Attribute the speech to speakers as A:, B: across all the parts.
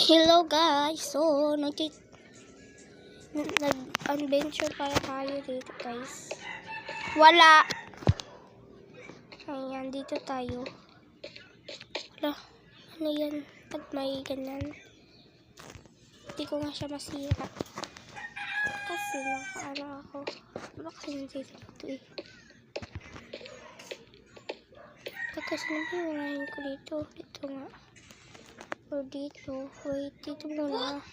A: Hello guys, so nag-adventure para tayo dito guys. Wala. Ayan, dito tayo. Wala. Ano yan? At may ganyan. Hindi ko nga siya masira. Kasi nakaano ako. Baka hindi dito eh. Kasi naman ko dito. Dito nga. O dito. Wait, dito muna.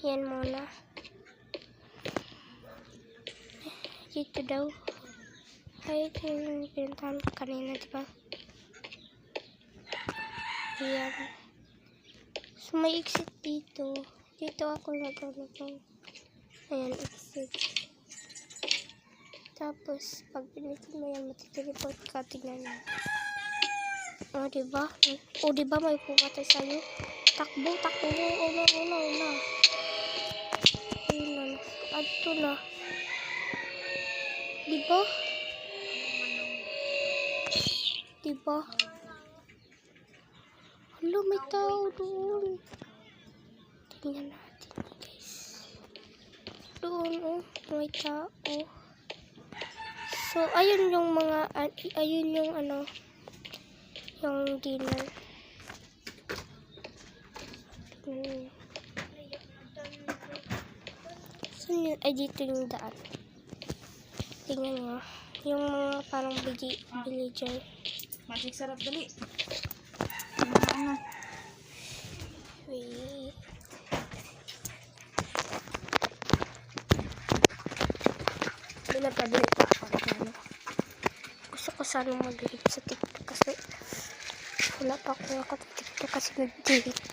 A: Yan muna. Dito daw. Ay, ito yung pinuntahan ko kanina, diba? Ayan. So, may exit dito. Dito ako nag-ano ko. Ayan, exit. Tapos, pag pinitin mo yan, matiteleport ka. Tignan mo. O, diba? O, diba may pumatay sa'yo? Takbo, takbo. Una. Ayun na. Adto na. Diba? Diba? Hala, may tao doon. Tingnan natin, guys. Doon, oh. May tao. So, ayun yung mga, ayun yung ano, yung dinner. So, yun, ay dito yung daan. Tingnan nyo. Yung mga parang villager.
B: Masih sarap dali.
A: Wait. Pinapabili pa ako. Gusto ko sana mag-delete sa TikTok kasi wala pa ako TikTok kasi nag-delete.